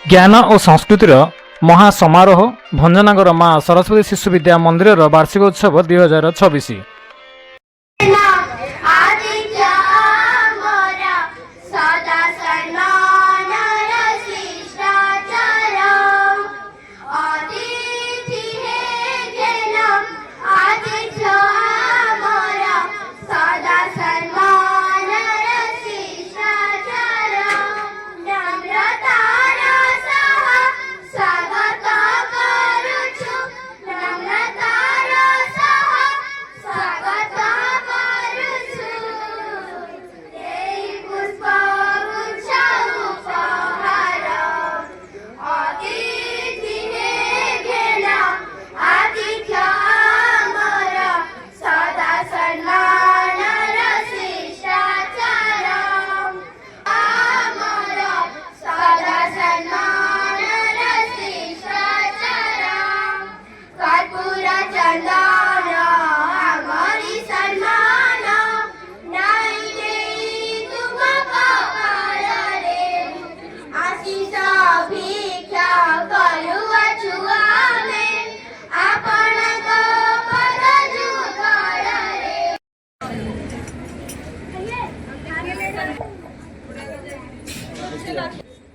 ज्ञान और संस्कृतिर महासमारोह भंजनगर माँ सरस्वती शिशु विद्या मंदिर वार्षिक उत्सव 2026।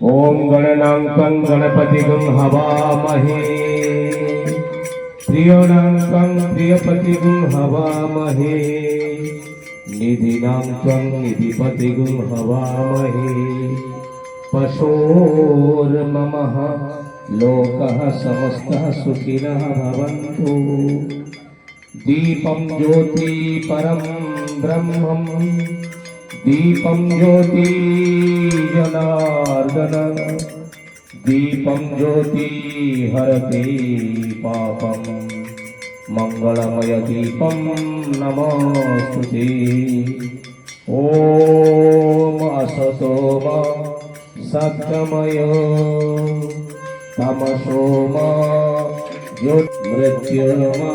ओम गणनांकं गणपतिगं हवामहे प्रियनांकं प्रियपतिगं हवामहे निधिनांकं निधिपतिगं हवामहे पशोर्ममः लोकः समस्तः सुखिनः भवन्तु। दीपं ज्योति परं ब्रह्मं दीपं ज्योति जनार्दन दीपं ज्योति हरति पापं मंगलमय दीपं नमोस्तुते। ओम असतो मा सद्गमय तमसो मा ज्योतिर्मृत्युर्मा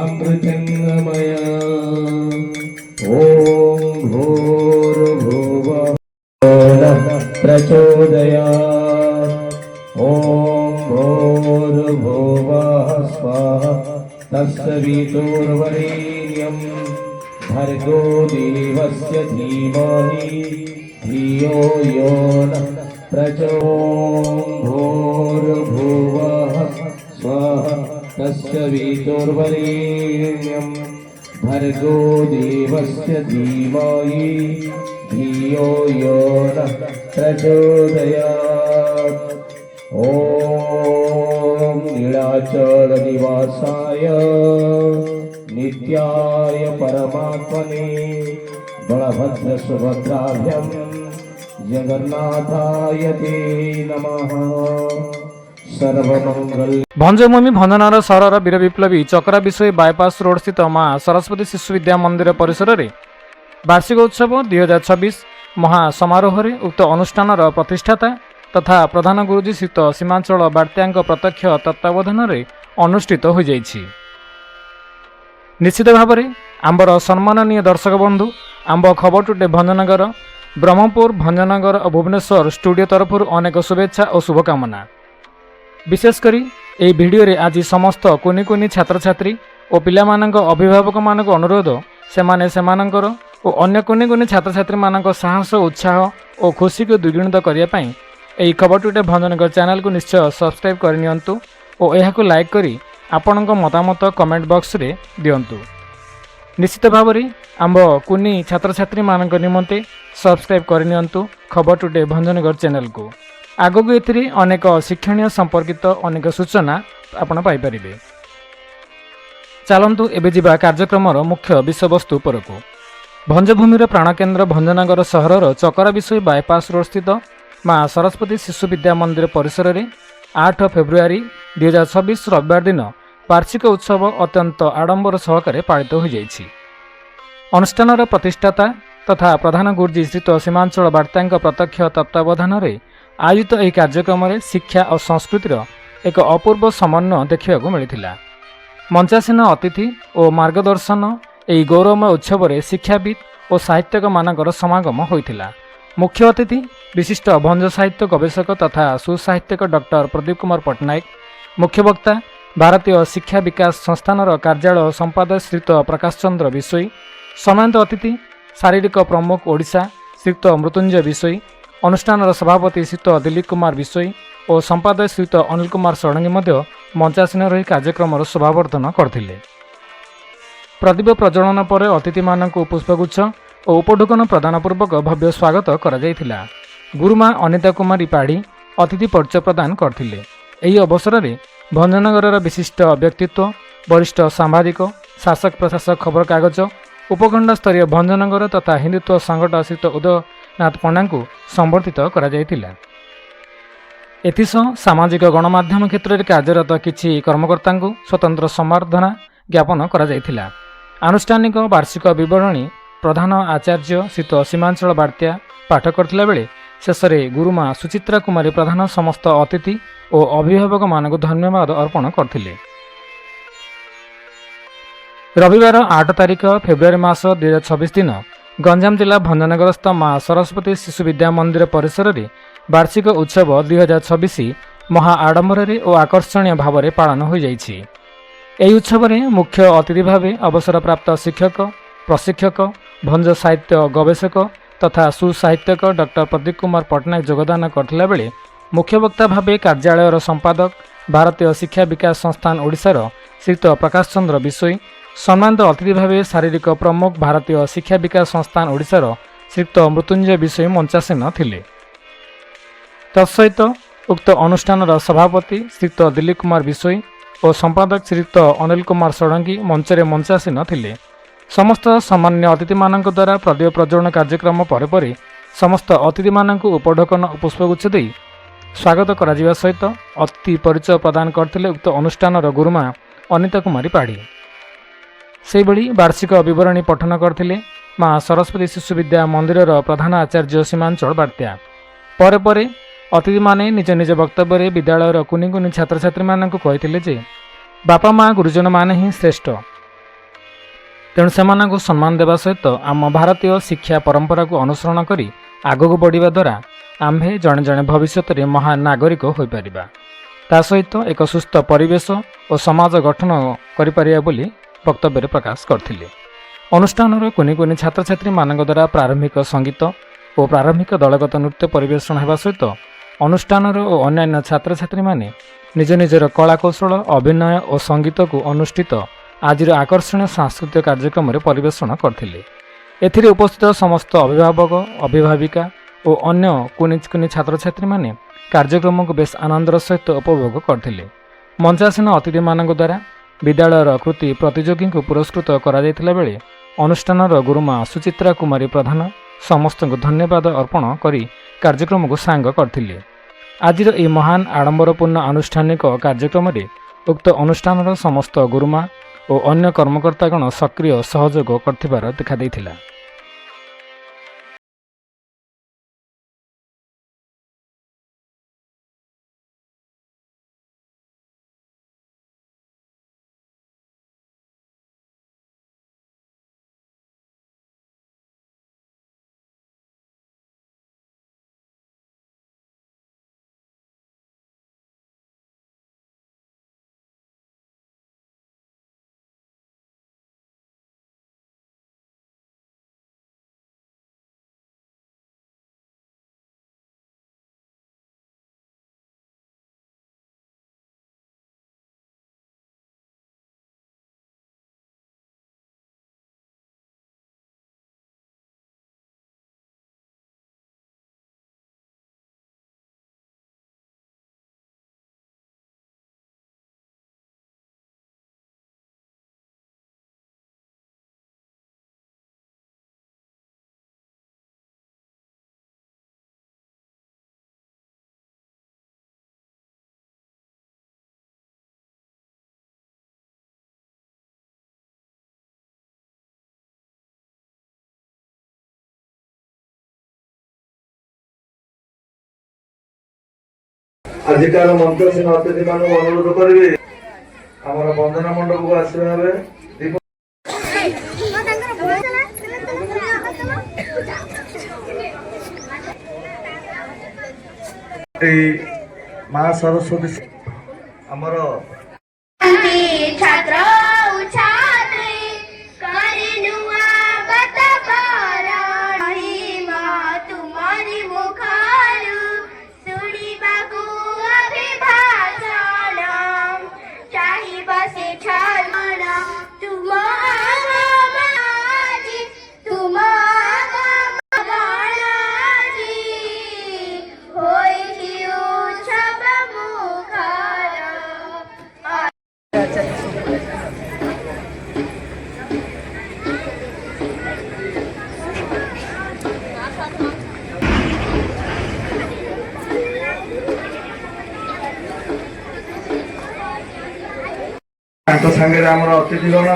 अमृतंगमय। ओम भूर्भुवः प्रचोदयात्। ओम भूर्भुवः स्वाहा तत्सवितुर्वरेण्यं भर्गो देवस्य धीमहि धियो यो नः प्रचोदयात्। भूर्भुवः स्वाहा तत्सवितुर्वरेण्यं भर्गो देवस्य धीमहि धियो यो नः प्रचोदयात्। ओम नीलाचल निवासाय नित्याय परमात्मने बलभद्र सुभद्राभ्यां जगन्नाथाय ते नमः। सर्वमंगल। भंजभूमि भंजनार सहर वीर विप्लवी चकरा विषय बायपास रोड स्थित माँ सरस्वती शिशु विद्या मंदिर परिसर में वार्षिक उत्सव 2026 महासमारोह उक्त अनुष्ठान प्रतिष्ठाता तथा प्रधान गुरुजी श्रीत सीमांचल बार्त्या प्रत्यक्ष तत्वावधान में अनुष्ठित हो जाइछि। निश्चित भाव में आंबर सम्माननीय दर्शक बंधु आंब खबर टुडे भंजनगर ब्रह्मपुर भंजनगर और भुवनेश्वर स्टूडियो तरफ अनेक शुभेच्छा और शुभकामना। विशेषकर यह भिडियो रे आज समस्त कुनि कुनि छात्र छात्री और पिला अभिभावक मान अनुरोध सेमानकर और अन्य कुनि कुनि छात्र छात्री मान साहस उत्साह और खुशी को द्विगुणित करने यही खबर टुडे भंजनगर चैनल को निश्चय सब्सक्राइब करनी और यह लाइक करी आपणक मतामत कमेंट बॉक्स रे दियंतु। निश्चित भाव में आंब कुनि छात्र छात्री मान निमंते सब्सक्राइब करनी खबर टुडे भंजनगर चैनल को। आगक एथिरे अनेक शिक्षणीय संपर्कित अनेक सूचना आपण पाइपारिबे। चलंतु एबे जिबा कार्यक्रमर मुख्य विषयवस्तु परको। भंजभूमिर प्राणकेन्द्र भंजनगर सहरर चकरा विषय बायपास रोड स्थित माँ सरस्वती शिशु विद्या मंदिर परिसर में 8 फेब्रुआरी 2026 रविवार दिन वार्षिक उत्सव अत्यंत आडंबर सहकारे पालित हो जाइछि। अनुष्ठानर प्रतिष्ठाता तथा प्रधान गुरुजी श्रीत सीमांचल बार्त्या प्रत्यक्ष तत्वावधान में आयोजित यह कार्यक्रम में शिक्षा और संस्कृतिर एक अपूर्व समन्वय देखा मिलता। मंचासीन अतिथि और मार्गदर्शन यही गौरवमय उत्सव में शिक्षाविद और साहित्यक मानकर समागम होता। मुख्य अतिथि विशिष्ट भंज साहित्य गवेषक तथा सुसाहित्यिक डॉक्टर प्रदीप कुमार पट्टनायक, मुख्य वक्ता भारतीय शिक्षा विकास संस्थान कार्यालय संपादक श्रीयुक्त प्रकाश चंद्र विषोई, सम्मानित अतिथि शारीरिक प्रमुख ओडिशा श्रीयुक्त मृत्युंजय विषोई, अनुष्ठान सभापति श्रीयुक्त दिलीप कुमार विषोई और संपादक श्रीयुक्त अनिल कुमार षडंगी मंचासीन रही कार्यक्रम शोभावर्धन करथिले। प्रदीप प्रज्वलन पर अतिथि मानक पुष्पगुच्छ और उपढूकन प्रदान पूर्वक भव्य स्वागत करा जायथिला। गुरुमा अनिता कुमारी पाढ़ी अतिथि परिचय प्रदान करथिले। एही अवसर में भंजनगर विशिष्ट व्यक्तित्व, वरिष्ठ सांबादिक, शासक प्रशासक खबर कागज, उपखंड स्तरीय भंजनगर तथा हिंदुत्व संगठन श्रीयुक्त उदयनाथ पंडा को संबर्धित करा जायथिला। एथिसह सामाजिक गणमाध्यम क्षेत्र में कार्यरत किछि कर्मकर्ता को स्वतंत्र सम्बर्धना ज्ञापन करा जायथिला। आनुष्ठानिक वार्षिक विवरणी प्रधान आचार्य श्रीयुक्त सीमांचल बार्त्या पाठ करथिला बेले शेष में गुरुमा सुचित्रा कुमारी प्रधान समस्त अतिथि और अभिभावक मानक धन्यवाद अर्पण करथिले। रविवार 8 तारिख फेब्रुआरी मास 2026 दिन गंजाम जिला भंजनगरस्थ माँ सरस्वती शिशु विद्या मंदिर परिसर में वार्षिक उत्सव 2026 महा आडंबर और आकर्षणीय भाव में पालन हो जाइछि। ଏହି ଉତ୍ସବରେ ମୁଖ୍ୟ ଅତିଥି ଭାବେ ଅବସରପ୍ରାପ୍ତ ଶିକ୍ଷକ, ପ୍ରଶିକ୍ଷକ, ଭଞ୍ଜ ସାହିତ୍ୟ ଗବେଷକ ତଥା ସୁସାହିତ୍ୟକ ଡକ୍ଟର ପ୍ରଦୀପ କୁମାର ପଟ୍ଟନାୟକ ଯୋଗଦାନ କରିଥିଲା ବେଳେ ମୁଖ୍ୟ ବକ୍ତା ଭାବେ କାର୍ଯ୍ୟାଳୟର ସମ୍ପାଦକ ଭାରତୀୟ ଶିକ୍ଷା ବିକାଶ ସଂସ୍ଥାନ ଓଡ଼ିଶାର ଶ୍ରୀଯୁକ୍ତ ପ୍ରକାଶ ଚନ୍ଦ୍ର ବିଷୋଇ, ସମ୍ମାନିତ ଅତିଥି ଭାବେ ଶାରୀରିକ ପ୍ରମୁଖ ଭାରତୀୟ ଶିକ୍ଷା ବିକାଶ ସଂସ୍ଥାନ ଓଡ଼ିଶାର ଶ୍ରୀଯୁକ୍ତ ମୃତ୍ୟୁଞ୍ଜୟ ବିଷୋଇ ମଞ୍ଚାସୀନ ଥିଲେ। ତତ୍ସହିତ ଉକ୍ତ ଅନୁଷ୍ଠାନର ସଭାପତି ଶ୍ରୀଯୁକ୍ତ ଦିଲ୍ଲୀପ କୁମାର ବିଷୋଇ और संपादक श्रीयुक्त अनिल कुमार षडंगी मंचरे मंचासीन थिले। समस्त सामान्य अतिथि मानक द्वारा प्रदीप प्रज्वलन कार्यक्रम पर समस्त अतिथि मानक उपढोकन और पुष्पगुच्छ दे स्वागत करा जिवा सहित अतिथि परिचय प्रदान करथिले उक्त अनुष्ठानर गुरुमा अनिता कुमारी पाढ़ी। से भली वार्षिक विवरणी पठन करथिले माँ सरस्वती शिशु विद्या मंदिर प्रधान आचार्य सीमांचल बार्त्या। परे परे अतिथि माने निज निज वक्तव्य विद्यालय कुनि कुनि छात्र छात्री मानक कहिथिले जे बापा माँ गुरुजन माने ही श्रेष्ठ, तेणु सेमानकु सम्मान देवा सहित आम भारतीय शिक्षा परंपरा को अनुसरण करी आगକୁ बढ़िबा द्वारा आम्भे जणे जणे भविष्यत रे महान नागरिक होई परिबा, ता सहित एक सुस्थ परिवेश और समाज गठन करि परिया बोली वक्तव्य प्रकाश करथिले। अनुष्ठानर कुनि कुनि छात्र छात्री मानक द्वारा प्रारंभिक संगीत और प्रारंभिक दलगत नृत्य परिवेषण हेबा सहित अनुष्ठानर और अन्यान्य छात्र छात्री माने निज निजर कलाकौशल, अभिनय और संगीत को अनुष्ठित आज आकर्षणीय सांस्कृतिक कार्यक्रम परिवेषण करथिले। एथिरे उपस्थित समस्त अभिभावक, अभिभाविका और अन्य कुनि कुनि छात्र छात्री माने कार्यक्रम को बेस आनंदर सहित उपभोग करथिले। मंचासीन अतिथि मानक द्वारा विद्यालयर कृति प्रतियोगी को पुरस्कृत करा जायतिला बेले अनुष्ठानर गुरुमा सुचित्रा कुमारी प्रधान समस्त को धन्यवाद अर्पण करी कार्यक्रम को सांग करथिले। आज ये महान आडंबरपूर्ण आनुष्ठानिक कार्यक्रम में उक्त अनुष्ठानर समस्त गुरुमा और अन्य कर्मकर्तागण सक्रिय सहयोग करथिबार देखा देइथिला। आजिकार मंचासीन अतिथि मान अनुरोध करेंगे आमर बंदना मंडप को आसवे এই মা ସରସ୍ୱତୀ ଆମର छात्र छात्री करे नुआगत कारण महिमा तुमरी मुखारु सुनिबाकु अभिभाषण चाहिबा से छारण तुम आगाजी तुम आगाजी होई उछब मुखार ତାଙ୍କ ସାଙ୍ଗରେ ଆମର ଅତିଥି ଗଣ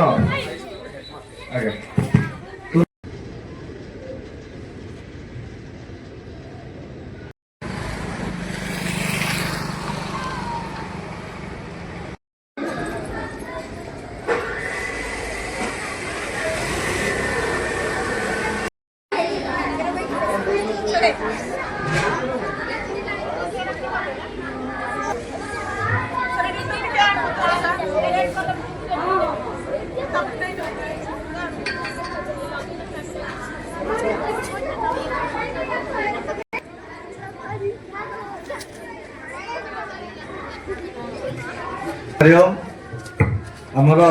ଆଜ୍ଞା ଆମର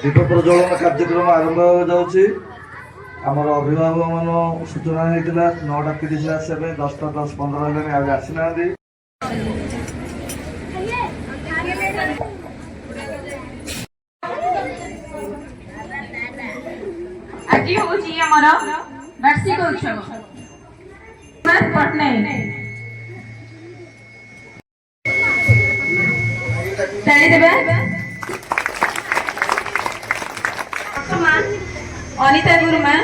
ଦୀପ ପ୍ରଜ୍ୱଳନ କାର୍ଯ୍ୟକ୍ରମ ଆରମ୍ଭ ହେବାକୁ ଯାଉଛି। ଆମର ଅଭିଭାବକ ମାନ ସୂଚନା ହେଇଥିଲା 9:30 ଆସିବା ପାଇଁ, 10:10-15 ହେଲାଣି ଆହୁରି ଆସିନାହାନ୍ତି। ଆଜି ହେଉଛି ଆମର ବାର୍ଷିକ ଉତ୍ସବ ପଟ୍ଟନାୟକ ଜାଣିଦେବେ। ଅନିତା ଗୁରୁମା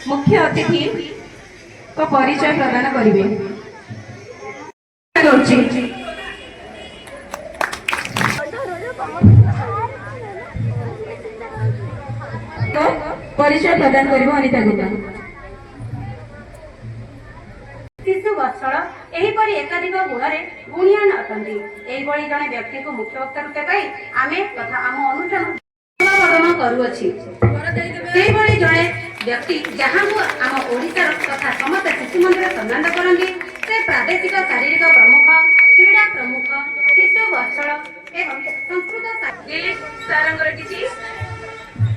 ମୁଖ୍ୟ ଅତିଥି ପରିଚୟ ପ୍ରଦାନ କରିବେ। ପରିଚୟ ପ୍ରଦାନ କରିବ ଅନିତା ଗୁରୁମା। ଶିଶୁ ବତ୍ସଳ ଏହିପରି ଏକାଧିକ ଗୁଣରେ ଗୁଣିଆନ ଅଟନ୍ତି। ଏହିଭଳି ଜଣେ ବ୍ୟକ୍ତିଙ୍କୁ ମୁଖ୍ୟ ବକ୍ତା ରୂପେ ପାଇ ଆମେ ତଥା ଆମ ଅନୁଷ୍ଠାନ କରୁଅଛି। ସେହିଭଳି ଜଣେ ବ୍ୟକ୍ତି ଯାହାକୁ ଆମ ଓଡ଼ିଶାର ତଥା ସମସ୍ତ ଶିଶୁ ମନ୍ଦିର ସମ୍ମାନ କରନ୍ତି, ସେ ପ୍ରାଦେଶିକ ଶାରୀରିକ ପ୍ରମୁଖ, କ୍ରୀଡ଼ା ପ୍ରମୁଖ, ଶିଶୁ ବତ୍ସଳ ଏବଂ ସଂସ୍କୃତ ସାରଙ୍କର କିଛି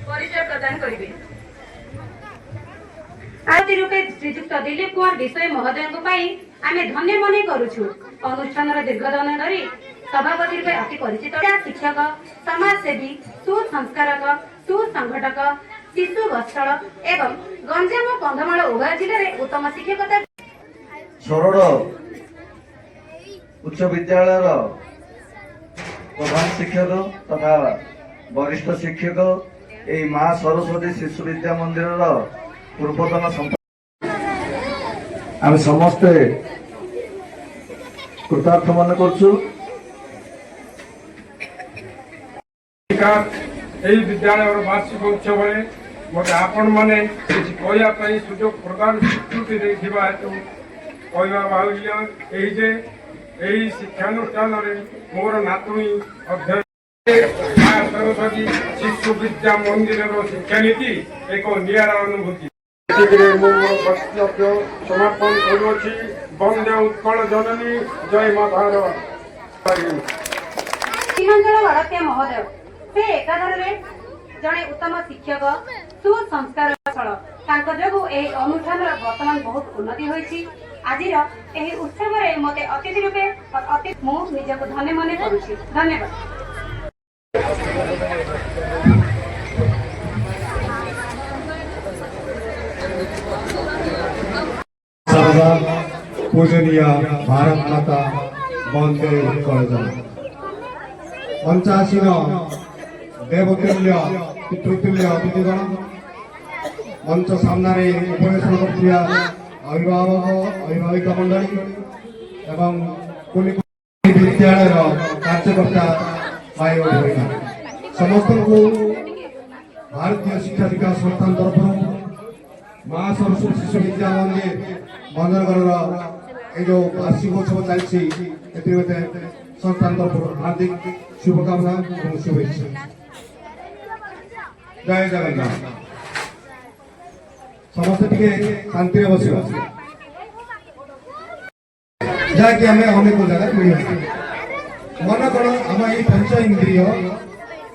ପରିଚୟ ପ୍ରଦାନ କରିବେ। ଆରତୀ ରୂପେ ଶ୍ରୀଯୁକ୍ତ ଦିଲ୍ଲୀପ କୁମାର ବିଷୟ ମହୋଦୟଙ୍କ ପାଇଁ ଆମେ ଧନ୍ୟ ମନେ କରୁଛୁ। ଅନୁଷ୍ଠାନର ଦୀର୍ଘଦିନ ଧରି ସଭାପତି ରୂପେ ଅତି ପରିଚିତ ଶିକ୍ଷକ, ସମାଜସେବୀ, ସୁସଂସ୍କାରକ, ସୁସଂଗଠକ, ଶିଶୁ ବତ୍ସଳ ଏବଂ ଗଞ୍ଜାମ କନ୍ଧମାଳ ଉଭୟ ଜିଲ୍ଲାରେ ଉତ୍ତମ ଶିକ୍ଷକତା ସୋରଡ ଉଚ୍ଚ ବିଦ୍ୟାଳୟର ପ୍ରଧାନ ଶିକ୍ଷକ ତଥା ବରିଷ୍ଠ ଶିକ୍ଷକ, এই মা ସରସ୍ୱତୀ ଶିଶୁ ବିଦ୍ୟା ମନ୍ଦିରର ପୂର୍ବତନ ଆମେ ସମସ୍ତେ କୃତାର୍ଥ ମନେ କରୁଛୁ। এই বিদ্যালয়ের বার্ষিক উৎসবে মতো আপন মানে কিছু কহিবা পাই সুযোগ প্রদান স্বীকৃতি দেখিবা হেতু কহিবা বাহুল্য এই যে এই শিক্ষানুষ্ঠাନରେ ମୋର ନାତୁଣୀ ଅଧ୍ୟୟନ ମା ସରସ୍ୱତୀ ଶିଶୁ ବିଦ୍ୟା ମନ୍ଦିରର ଶିକ୍ଷାନୀତି ଏକ ନିଆରା ଅନୁଭୂତି। ଏତିକିରେ ମୁଁ ମୋର ବକ୍ତବ୍ୟ ସମାପନ କରୁଅଛି। ବନ୍ଦେ ଉତ୍କଳ ଜନନୀ ଜୟ ମାତାର। ସୀମାଞ୍ଚଳ ବାଳକ୍ୟା ମହୋଦୟ ସେ ଏକାଧାରରେ ଜଣେ ଉତ୍ତମ ଶିକ୍ଷକ, ସୁସଂସ୍କାର ସ୍ଥଳ। ତାଙ୍କ ଯୋଗୁଁ ଏହି ଅନୁଷ୍ଠାନର ବର୍ତ୍ତମାନ ବହୁତ ଉନ୍ନତି ହୋଇଛି। ଆଜିର ଏହି ଉତ୍ସବରେ ମୋତେ ଅତିଥି ରୂପେ ମୁଁ ନିଜକୁ ଧନ୍ୟ ମନେ କରୁଛି। ଧନ୍ୟବାଦ। पूजनीय भारत माता वंदे उत्कल। 85 देवतुल्य पितृतुल्य अतिथिगण मंच सामने उपवेशन कर अभिभावक अभिभाविका मंडली एवं विद्यालय कार्यकर्ता भाई और भगिनी समस्त को भारतीय शिक्षा विकास संस्थान तरफ ମା ସରସ୍ୱତୀ ଶିଶୁ ବିଦ୍ୟା ମନ୍ଦିର ଭଞ୍ଜନଗରର এই যে বার্ষিক উৎসব চালছি এটির মধ্যে সংস্থান তরফ হার্দিক শুভকামনা এবং শুভেচ্ছা। জয় জগন্নাথ। ସମସ୍ତେ ଟିକେ ଶାନ୍ତିରେ ବସିବା ଯାହାକି ଆମେ ଅନେକ ଜାଗାରେ ମିଳିବା। ମନେ କର ଆମ ଏଇ ପଞ୍ଚ ଇନ୍ଦ୍ରିୟ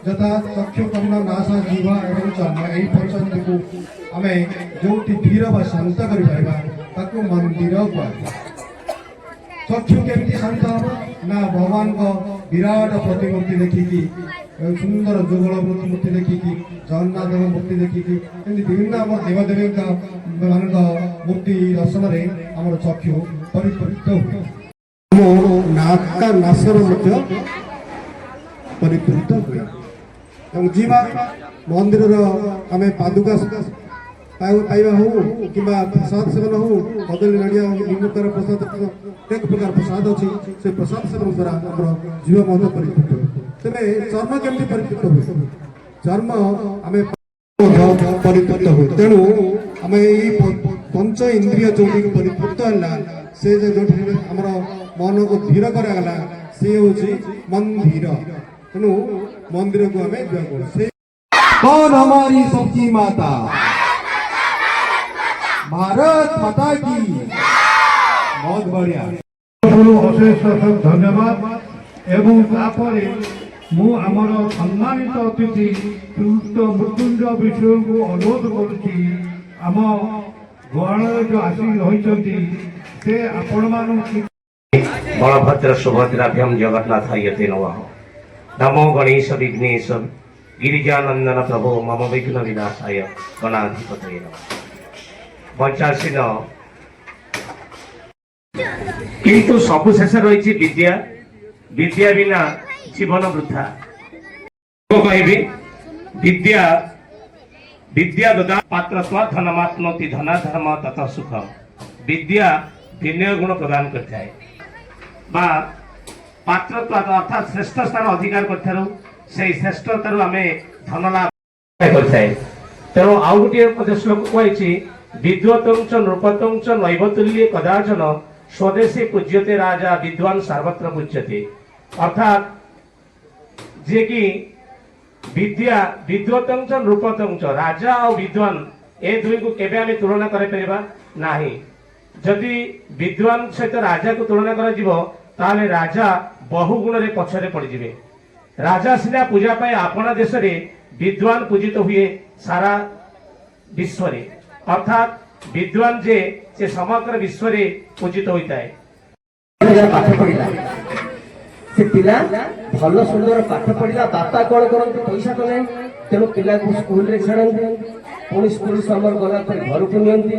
ଯଥା ଚକ୍ଷୁ କର୍ଣ୍ଣ ନାସ ଜିହ୍ୱା ଏବଂ ଚର୍ମ ଏହି ପଞ୍ଚ ଇନ୍ଦ୍ରିୟକୁ ଆମେ ଯୋଉଠି ଧୀର ବା ଶାନ୍ତ କରିପାରିବା ତାକୁ ମନ୍ଦିର କୁହାଯାଏ। ଚକ୍ଷୁ କେମିତି ଶାନ୍ତ ହବ ନା ଭଗବାନଙ୍କ ବିରାଟ ପ୍ରତିମୂର୍ତ୍ତି ଦେଖିକି ସୁନ୍ଦର ଯୁଗଳ ପ୍ରତିମୂର୍ତ୍ତି ଦେଖିକି ଜଗନ୍ନାଥଙ୍କ ମୂର୍ତ୍ତି ଦେଖିକି ଏମିତି ବିଭିନ୍ନ ଆମର ଦେବଦେବୀଙ୍କ ମାନଙ୍କ ମୂର୍ତ୍ତି ଦର୍ଶନରେ ଆମର ଚକ୍ଷୁ ପରିପୂର୍ତ୍ତ ହୁଏ। ଆମ ନାସର ମଧ୍ୟ ପରିପୂର୍ତ୍ତ ହୁଏ ଏବଂ ଯିବା ମନ୍ଦିରର ଆମେ ପାଦୁକା ପାଇବା ହଉ କିମ୍ବା ପ୍ରସାଦ ସେବନ ହଉ କଦଳୀ ନଡ଼ିଆ ବିଭିନ୍ନ ପ୍ରକାର ପ୍ରସାଦ ଅନେକ ପ୍ରକାର ପ୍ରସାଦ ଅଛି ସେ ପ୍ରସାଦ ସେବନ ଦ୍ୱାରା ଆମର ଜୀବ ମଧ୍ୟ ପରିପୂର୍ତ୍ତ ହୁଏ। ତେବେ ଚର୍ମ କେମିତି ପରିପୂର୍ତ୍ତ ହୁଏ? ଚର୍ମ ଆମେ ପରିପୂର୍ତ୍ତ ହୁଏ। ତେଣୁ ଆମେ ଏଇ ପଞ୍ଚ ଇନ୍ଦ୍ରିୟ ଯୋଉଠି ପରିପୂର୍ତ୍ତ ହେଲା ସେ ଯୋଉଠି ଆମର ମନକୁ ଧୀର କରାଗଲା ସେ ହଉଛି ମନ୍ଦିର। ତେଣୁ ମନ୍ଦିରକୁ ଆମେ ଯିବାକୁ ସେ कौन हमारी सबकी माता भारत माता की बहुत बढ़िया ଅଶେଷ ଅଶେଷ ଧନ୍ୟବାଦ ଏବଂ ତାପରେ ମୁଁ ଆମର ସମ୍ମାନିତ ଅତିଥି ଶ୍ରୀଯୁକ୍ତ ମୃତ୍ୟୁଞ୍ଜୟ ବିଷୟକୁ ଅନୁରୋଧ କରୁଛି ଆମ ଗୁହାଳରେ ଯୋଉ ଆସି ରହିଛନ୍ତି ସେ ଆପଣମାନଙ୍କୁ बलभद्र सुभद्राभ्यम जगन्नाथायते नमः। नमो गणेश विघ्नेश गिरिजानंदन प्रभो मम विघ्न विनाशाय गणाधिपतये नमः। पंचाशीन किंतु सबु शेष रही विद्या विद्या बिना जीवन वृथा कहबी विद्या विद्या ददा पात्रत्व धनमात्मति धना धर्म तथा सुखम विद्या विनय गुण प्रदान करता है बा पात्रत्व अर्थात श्रेष्ठ स्थान अधिकार करथारु से श्रेष्ठतारु आमे धन लाभ करथाय। तेणु आउ गोटे श्लोक कहिछि विद्वतं च नृपतं च नैवतुल्ये कदाचन स्वदेशी पूज्यते राजा विद्वान सर्वत्र पूज्यते। अर्थात जे कि विद्या विद्वतं च नृपतं च राजा और विद्वान ए दुई को केबे आमे तुलना करे परिबा नाही। जदि विद्वान सहित राजा को तुलना करा जिवो ताले राजा बहुगुण रे पछरे पड़ जिवे। राजा सिना पूजा पाए अपना देश रे विद्वान पूजित हुए सारा विश्व रे अर्थात विद्वान जे से समग्र विश्व रे पूजित होता है। पाठ पढ़ा से पिला भल सुंदर पाठ पढ़ा बापा कौन करते पैसा तो नहीं तेणु पिला को स्कूल रे छाड़ते पुणी स्कूल समय गला घर को नियंती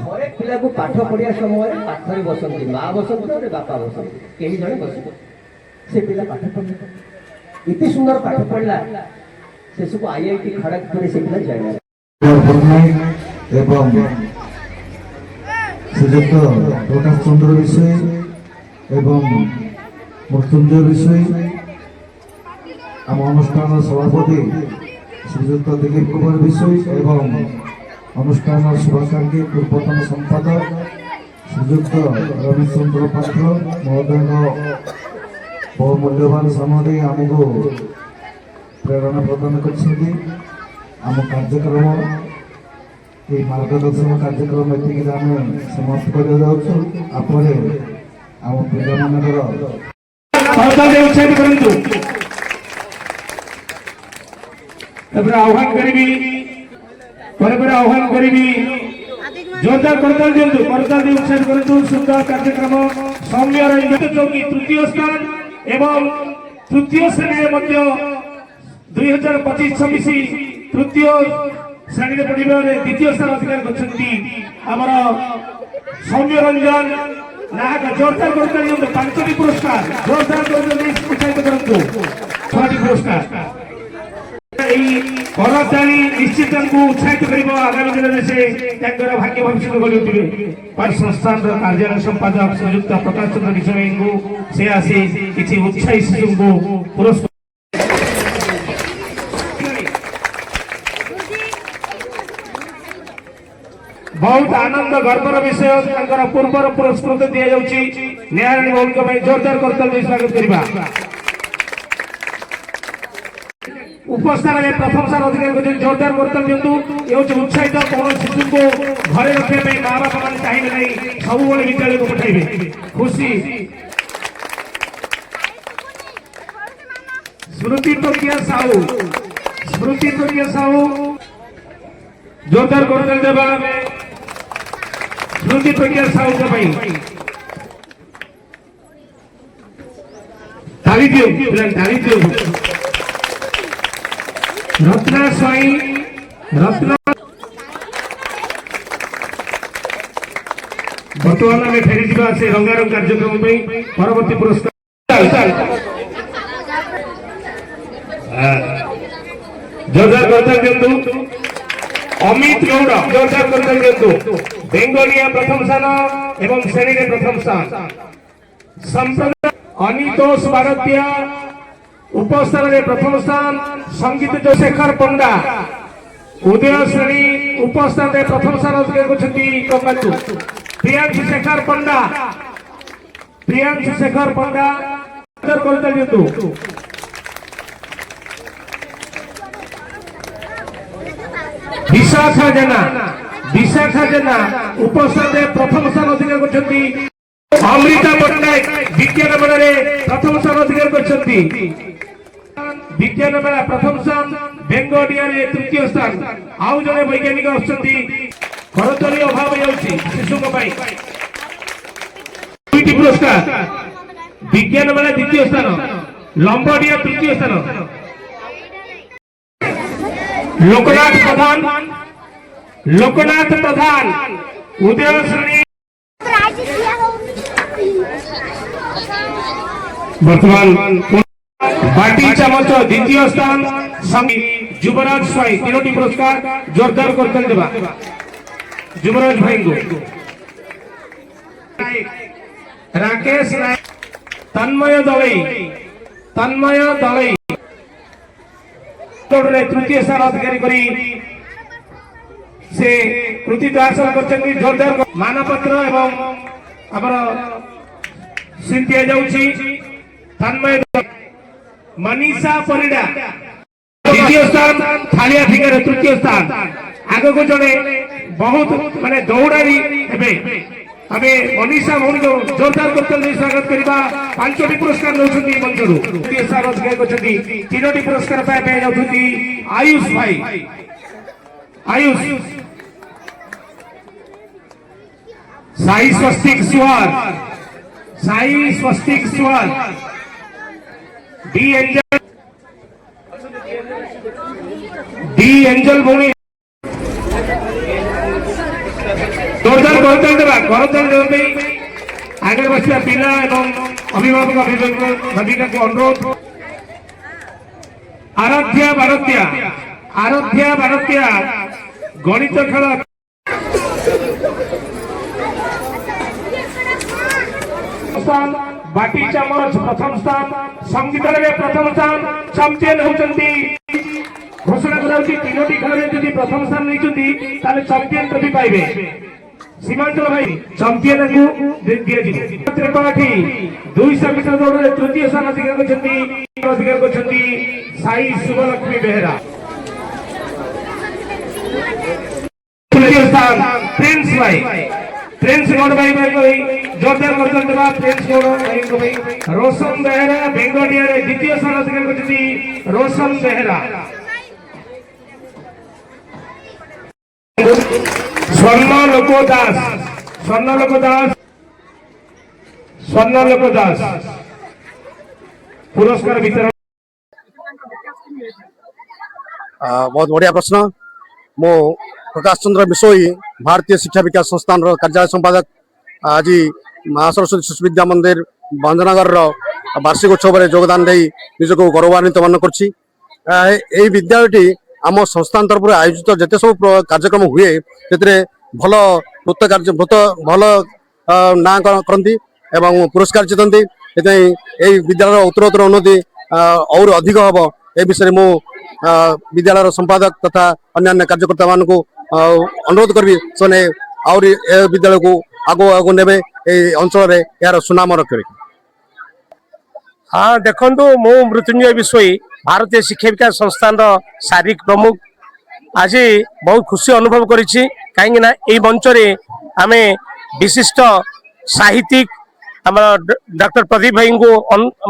घरे पिला को पाठ पढ़िया समय पाठरे बसती माँ बसती और बापा बसती कई जन बस से पिला पाठ पढ़ा इतनी सुंदर पाठ पढ़ला से सब IIT खड़गपुर से पिला जाए श्रीजुक्त प्रकाश चंद्र विषय एवं मृत्युंजय विषय आम अनुष्ठान सभापति श्रीजुक्त दिलीप कुमार विषय एवं अनुष्ठान शुभाकांक्षी पूर्वतन संपादक श्रीजुक्त रमेश चंद्र पात्र महोदय बहुमूल्यवान समय आमको प्रेरणा प्रदान कर कार्यक्रम ये मार्गदर्शन कार्यक्रम एतिक आम समाप्त कर आह्वान करी आह्वान करी जोरदार करताल दिंतु करताल दी उत्साहित करंतु सुंदर कार्यक्रम सौम्य चौकी तृतीय स्थान एवं तृतीय श्रेणी मध्य 2025-26 तृतीय श्रेणी पढ़ा द्वितीय स्थान अधिकार करछंती हमर सौम्य रंजन नाग जोरदार करताल दिंतु 5टी पुरस्कार जोरदार करताल उत्साहित करंतु 6टी पुरस्कार करताली निश्चित उत्साहित कर आगामी दिन में से भाग्य भविष्य गढ़ुवे संस्थान कार्यालय संपादक श्रीजुक्त प्रकाश चंद्र विषय को से आसी किसी उत्साही शिशु को पुरस्कार बहुत आनंद गर्वर विषय तांकर पूर्वर पुरस्कृत दिया जाउची न्यायाराणी भवन को जोरदार करतल स्वागत करबा। उपस्थान में प्रथम स्थान अधिकार को जोरदार करतल दिंतु ये उत्साहित कौन शिशु को घरे रखा माँ बापा मान चाहिए नहीं सब विद्यालय को पठाइबे खुशी। स्मृति प्रज्ञा साहू जोरदार करतल देबा स्मृति प्रज्ञा साहू के भाई ताली दियो रत्ना स्वाई रत्ना वर्तमान में फेरी जीवा से रंगारंग कार्यक्रम में परवर्ती पुरस्कार जोरदार करतल दिंतु अमित गौड़ जोरदार करतल दिंतु बेंगलिया प्रथम स्थान एवं श्रेणी में प्रथम स्थान संप्रदाय अनितोष भारतीय उपस्थान में प्रथम स्थान संगीत जो शेखर पंडा उदय श्रेणी उपस्थान में प्रथम स्थान अधिकार करछंती कमाचु प्रियांशु शेखर पंडा करतल दिंतु विशाखा जेना उपस्थान में प्रथम स्थान अधिकार करछंती अमृता पट्टनायक विज्ञान मेला में प्रथम स्थान अधिकार करछंती विज्ञान मेला प्रथम स्थान बेंगोडिया रे तृतीय स्थान आउ जने वैज्ञानिक आछंती करतली अभाव जाउची शिशु को भाई दुईटी पुरस्कार विज्ञान मेला द्वितीय स्थान लंबडिया तृतीय स्थान लोकनाथ प्रधान उदय श्रेणी वर्तमान बाटी चामच द्वितीय स्थान युवराज स्वाई तीनोटी पुरस्कार जोरदार करतल देबा युवराज भाई को राकेश नायक तन्मय दलई तृतीय स्थान अधिकारी करी से कृतित्व हासिल करछन्ती जोरदार मानपत्र एवं हमर सिंधिया जाउची तन्मय मनीषा परिडा द्वितीय स्थान थालिया ठिकारे तृतीय स्थान आगे को जड़े बहुत माने दौड़ारी हेबे अबे मनीषा भौणी को जोरदार करतल स्वागत करबा पांचटी पुरस्कार नउछन्ती मंचरू तृतीय स्थान अधिकार करछन्ती तीनोटी पुरस्कार पाए जाउछन्ती आयुष भाई साई स्वस्तिक स्वर डी एंजल भौणी जोरदार करतल देबा आगे बसला पिला एवं अभिभावक भूमिका को अनुरोध आराध्या भारतीय गणित खेल बाटी चामच प्रथम स्थान संगीत में प्रथम स्थान चैंपियन होचंती घोषणा कराउची तीनोटी खेल में यदि प्रथम स्थान नहीं ताले चैंपियन ट्रॉफी पाइबे सीमांचल भाई चैंपियन को दिया जी त्रिपाठी 200 मीटर दौड़ में तृतीय स्थान अधिकार करछंती साई शुभलक्ष्मी बेहरा तृतीय स्थान प्रिंस गौड़ भाई जोरदार करतल देबा प्रिंस गौड़ भाई रोशन बेहरा बेंगोडिया रे द्वितीय स्थान अधिकार करछंती रोशन बेहरा स्वर्णलोक दास पुरस्कार वितरण बहुत बढ़िया प्रश्न मो प्रकाश चंद्र बिशोई भारतीय शिक्षा विकास संस्थान कार्यालय संपादक आज महा सरस्वती शिशु विद्या मंदिर भंजनगर वार्षिक उत्सव में योगदान दे निजक गौरवान्वित मन कर विद्यालयटी आम संस्थान तरफ आयोजित जिते सब कार्यक्रम हुए से भल भल ना करती एवं पुरस्कार जीतती विद्यालय उत्तरोत्तर उन्नति और अधिक हम ए विषय मु विद्यालय संपादक तथा अन्य कार्यकर्ता मान ଅନୁରୋଧ କରିବି ସେମାନେ ଆହୁରି ଏ ବିଦ୍ୟାଳୟକୁ ଆଗକୁ ଆଗକୁ ନେବେ ଏଇ ଅଞ୍ଚଳରେ ଏହାର ସୁନାମ ରଖିବେ। ହଁ ଦେଖନ୍ତୁ ମୁଁ ମୃତ୍ୟୁଞ୍ଜୟ ବିଷୋଇ ଭାରତୀୟ ଶିକ୍ଷା ବିକାଶ ସଂସ୍ଥାନର ଶାରୀରିକ ପ୍ରମୁଖ ଆଜି ବହୁତ ଖୁସି ଅନୁଭବ କରିଛି କାହିଁକି ନା ଏଇ ମଞ୍ଚରେ ଆମେ ବିଶିଷ୍ଟ ସାହିତ୍ୟିକ ଆମର ଡକ୍ଟର ପ୍ରଦୀପ ଭାଇଙ୍କୁ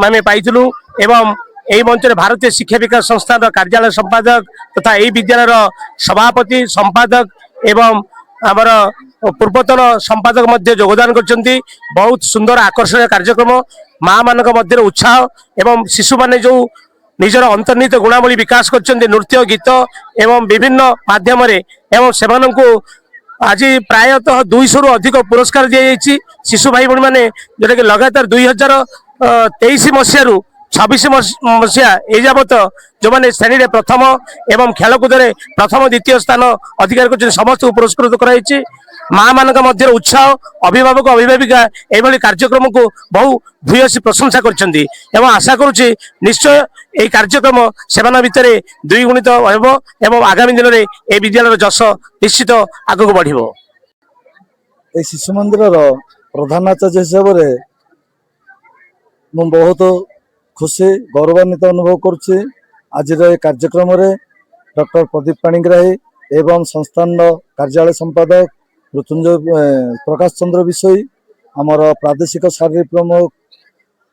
ଆମେ ପାଇଥିଲୁ ଏବଂ এই মঞ্চে ভারতীয় শিক্ষা বিকাশ সংস্থার কার্যালয় সম্পাদক তথা এই বিদ্যালয়ের সভাপতি সম্পাদক এবং আমার পূর্বতন সম্পাদক মধ্যে যোগদান করছেন। বহুত সুন্দর আকর্ষণীয় কার্যক্রম মা মান মধ্যে উৎসাহ এবং শিশু মানে যে নিজের অন্তর্নিহিত গুণাবলী বিকাশ করছেন নৃত্য গীত এবং বিভিন্ন মাধ্যমে এবং সেমানଙ୍କୁ আজ প্রায়তঃ 200 রু অধিক পুরস্কার দিয়া যাইছি শিশু ভাই ভী মানে যেটা কি লগাতার 2023 মସିହାରୁ 26 মସିହା এই যাবত যে শ্রেণীরে প্রথম এবং খেলকুদরে প্রথম দ্বিতীয় স্থান অধিকার করছেন সমস্ত পুরস্কৃত করা হয়েছে। মা মান মধ্যে উৎসাহ অভিভাবক অভিভাবিকা এইভাবে কার্যক্রমকে বহু ভূয়সী প্রশংসা করছেন এবং আশা করছি নিশ্চয় এই কার্যক্রম সেমান ভিতরে দ্বিগুণিত হব এবং আগামী দিনের এই বিদ্যালয়ের যশ নিশ্চিত আগুক বড়। এই শিশু মন্দিরর প্রধান আচার্য হিসাবে ମୁଁ ବହୁତ ଖୁସି ଗୌରବାନ୍ୱିତ ଅନୁଭବ କରୁଛି। ଆଜିର ଏ କାର୍ଯ୍ୟକ୍ରମରେ ଡକ୍ଟର ପ୍ରଦୀପ ପାଣିଗ୍ରାହୀ ଏବଂ ସଂସ୍ଥାନର କାର୍ଯ୍ୟାଳୟ ସମ୍ପାଦକ ମୃତ୍ୟୁଞ୍ଜୟ ପ୍ରକାଶ ଚନ୍ଦ୍ର ବିଷୋଇ, ଆମର ପ୍ରାଦେଶିକ ଶାରୀରିକ ପ୍ରମୁଖ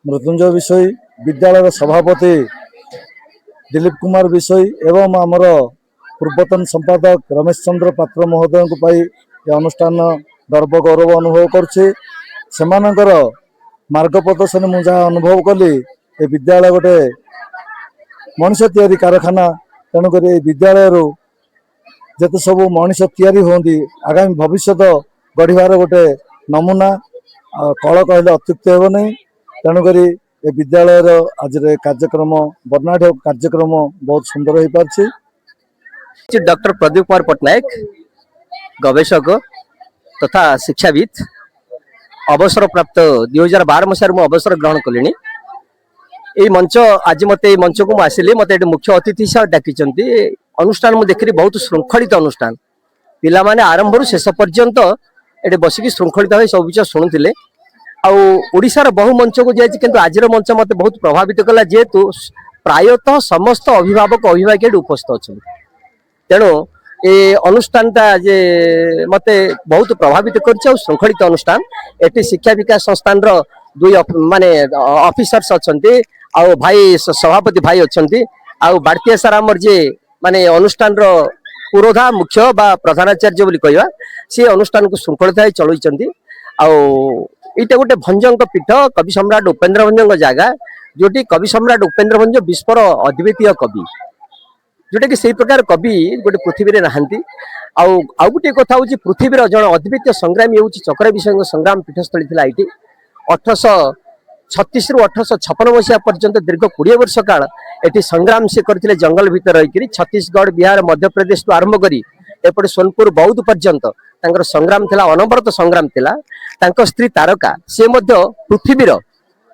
ମୃତ୍ୟୁଞ୍ଜୟ ବିଷୋଇ, ବିଦ୍ୟାଳୟର ସଭାପତି ଦିଲ୍ଲୀପ କୁମାର ବିଷୋଇ ଏବଂ ଆମର ପୂର୍ବତନ ସମ୍ପାଦକ ରମେଶ ଚନ୍ଦ୍ର ପାତ୍ର ମହୋଦୟଙ୍କୁ ପାଇ ଏ ଅନୁଷ୍ଠାନ ଗର୍ବ ଗୌରବ ଅନୁଭବ କରୁଛି। ସେମାନଙ୍କର ମାର୍ଗ ପ୍ରଦର୍ଶନ ମୁଁ ଯାହା ଅନୁଭବ କଲି ଏ ବିଦ୍ୟାଳୟ ଗୋଟେ ମଣିଷ ତିଆରି କାରଖାନା। ତେଣୁକରି ଏ ବିଦ୍ୟାଳୟରୁ ଯେତେ ସବୁ ମଣିଷ ତିଆରି ହୁଅନ୍ତି ଆଗାମୀ ଭବିଷ୍ୟତ ଗଢ଼ିବାର ଗୋଟେ ନମୁନା କଳ କହିଲେ ଅତ୍ୟୁକ୍ତି ହେବ ନାହିଁ। ତେଣୁକରି ଏ ବିଦ୍ୟାଳୟର ଆଜିର କାର୍ଯ୍ୟକ୍ରମ ବର୍ଣ୍ଣାଢ୍ୟ କାର୍ଯ୍ୟକ୍ରମ ବହୁତ ସୁନ୍ଦର ହୋଇପାରିଛି। डॉक्टर प्रदीप कुमार पट्टनायक गवेषक तथा शिक्षाविद अवसर प्राप्त 2012 मसीह मु अवसर ग्रहण कली। ये मंच आज मत मंच को आसिली मत मुख्य अतिथि हिसाब डाकी अनुष्ठान मुझे देखी बहुत श्रृंखलित अनुष्ठान पिला माने आरंभ शेष पर्यंत ये बसिक श्रृंखलित भाव सब किसी शुणुले आशार बहु मंच को जाए कि आज मंच मत बहुत प्रभावित कला जेहेतु प्रायतः समस्त अभिभावक अभिभावक उपस्थित अच्छा तेणु ये अनुष्ठानटा जे मते बहुत प्रभावित कर श्रृंखलित अनुष्ठान एटी शिक्षा विकास संस्थान दुई माने ऑफिसर्स अच्छे आउ भाई सभापति भाई अच्छे आउ बाड़तिया सार आमर जे माने अनुष्ठान पुरोधा मुख्य बा प्रधानाचार्य बोली कहवा सी अनुष्ठान को श्रृंखलित चलुंट आईटा गोटे भंजक पीठ कवि सम्राट उपेन्द्र भंजक जगह जोटी कवि सम्राट उपेन्द्र भंज विश्वर अद्वितीय कवि जोटा कि से प्रकार कवि गोटे पृथ्वी में नहांती आउ गोटे कथा हूँ पृथ्वी जन अद्वितीय संग्रामी हूँ चक्र विषय संग्राम पीठस्थली थी ये 1836 रु 1856 मसीहा पर्यंत दीर्घ 20 वर्ष काल ये संग्राम से करते जंगल भीतर रही छत्तीसगढ़ बिहार मध्य प्रदेश तो आरंभ करी एपटे सोनपुर बौद्ध पर्यंत संग्राम थिला अनवरत संग्राम थिला। स्त्री तारका से पृथ्वीर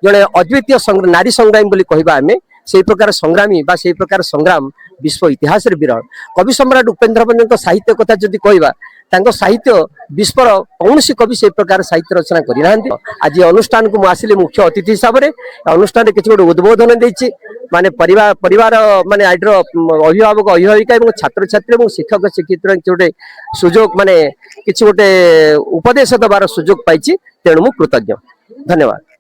जड़े अद्वितीय नारी संग्रामी बोली कहबा आमे से प्रकार संग्रामी बा से प्रकार संग्राम विश्व इतिहास विरल। कवि सम्राट उपेन्द्र भंज साहित्य कथा जदि कहबा साहित्य विश्वर कौन कवि से प्रकार साहित्य रचना करना। आज अनुष्ठान को आसिली मुख्य अतिथि हिसाब से अनुष्ठान किसी गोटे उद्बोधन देछि माने परिवार माने आइडर अभिभावक अभिभाविका और छात्र छात्री और शिक्षक शिक्षित गोटे सुजोग माने किसी गोटे उपदेश दबार सुजोग पाई तेणु मु कृतज्ञ। धन्यवाद।